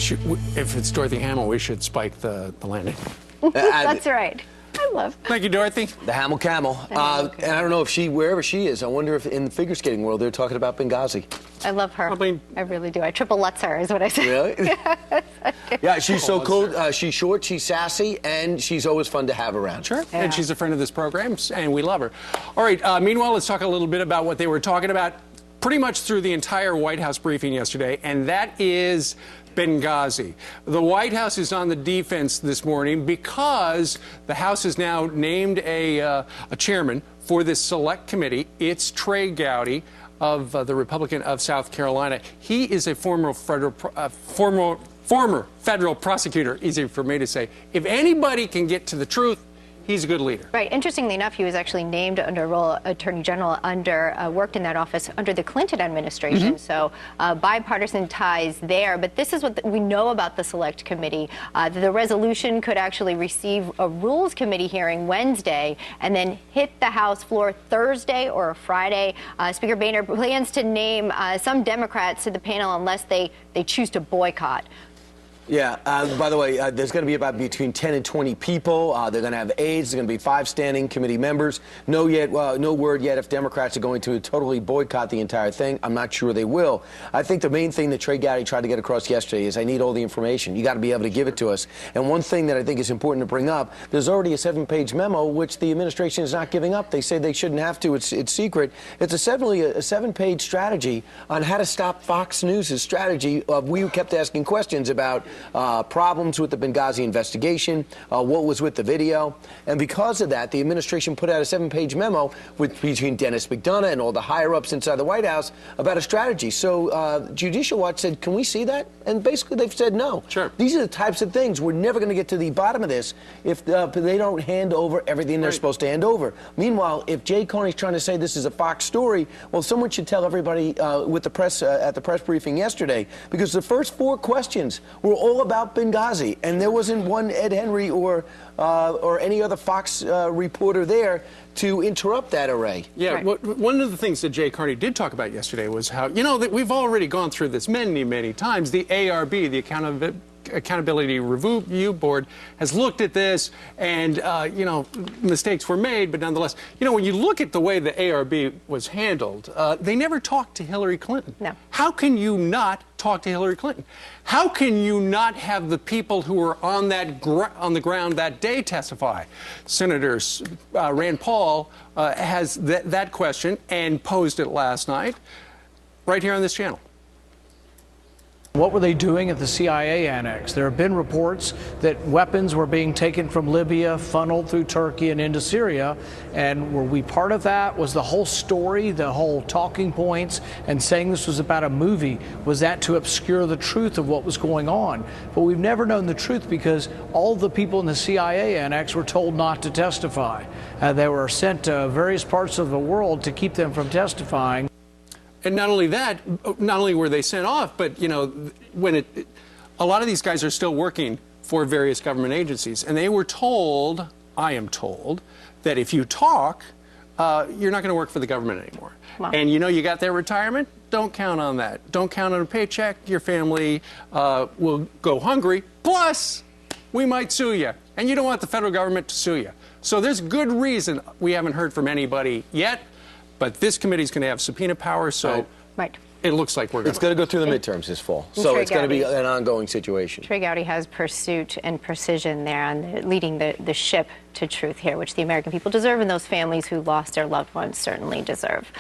if it's Dorothy Hamill, we should spike the landing. That's right. I love. Thank you, Dorothy. The Hamill Camel. And I don't know if wherever she is, I wonder if in the figure skating world they're talking about Benghazi. I love her. I really do. I triple Lutz her is what I say. Really? Yes, yeah, she's so cool. She's short, she's sassy, and she's always fun to have around. Sure. Yeah. And she's a friend of this program, and we love her. All right. Meanwhile, let's talk a little bit about what they were talking about pretty much through the entire White House briefing yesterday, and that is Benghazi. The White House is on the defense this morning because the House has now named a chairman for this select committee. It's Trey Gowdy of the Republican of South Carolina. He is a former federal prosecutor, easy for me to say. If anybody can get to the truth, he's a good leader. Right. Interestingly enough, he was actually named under a role Attorney General worked in that office under the Clinton administration. So bipartisan ties there. But this is what we know about the Select Committee. The resolution could actually receive a Rules Committee hearing Wednesday and then hit the House floor Thursday or Friday. Speaker Boehner plans to name some Democrats to the panel unless they choose to boycott. Yeah, by the way, there's going to be about between 10 and 20 people. They're going to have aides. There's going to be 5 standing committee members. No word yet if Democrats are going to totally boycott the entire thing. I'm not sure they will. I think the main thing that Trey Gowdy tried to get across yesterday is I need all the information. You got to be able to give it to us. And one thing that I think is important to bring up, there's already a 7-page memo which the administration is not giving up. They say they shouldn't have to. It's secret. It's essentially a 7-page strategy on how to stop Fox News' strategy. We kept asking questions about problems with the Benghazi investigation, what was with the video. And because of that, the administration put out a 7-page memo between Dennis McDonough and all the higher-ups inside the White House about a strategy. So Judicial Watch said, can we see that? And basically they've said no. Sure. These are the types of things. We're never going to get to the bottom of this if they don't hand over everything they're supposed to hand over. Meanwhile, if Jay Carney's trying to say this is a Fox story, well, someone should tell everybody with the press at the press briefing yesterday, because the first 4 questions were all about Benghazi, and there wasn't one Ed Henry or any other Fox reporter there to interrupt that array. Yeah, right. One of the things that Jay Carney did talk about yesterday was how, that we've already gone through this many, many times. The ARB, the Accountability Review Board, has looked at this, and mistakes were made, but nonetheless, when you look at the way the ARB was handled, they never talked to Hillary Clinton. No. How can you not talk to Hillary Clinton? How can you not have the people who were on the ground that day testify? Senator Rand Paul has that question and posed it last night right here on this channel. What were they doing at the CIA annex? There have been reports that weapons were being taken from Libya, funneled through Turkey and into Syria. And were we part of that? Was the whole story, the whole talking points, and saying this was about a movie, was that to obscure the truth of what was going on? But we've never known the truth because all the people in the CIA annex were told not to testify. They were sent to various parts of the world to keep them from testifying. And not only that, not only were they sent off, but, when a lot of these guys are still working for various government agencies, and they were told, I am told, that if you talk, you're not going to work for the government anymore. Wow. And you got their retirement? Don't count on that. Don't count on a paycheck. Your family will go hungry. Plus, we might sue you. And you don't want the federal government to sue you. So there's good reason we haven't heard from anybody yet. But this committee is going to have subpoena power, so it looks like we're going to. It's going to go through the midterms this fall, so it's going to be an ongoing situation. Trey Gowdy has pursuit and precision there on leading the ship to truth here, which the American people deserve, and those families who lost their loved ones certainly deserve.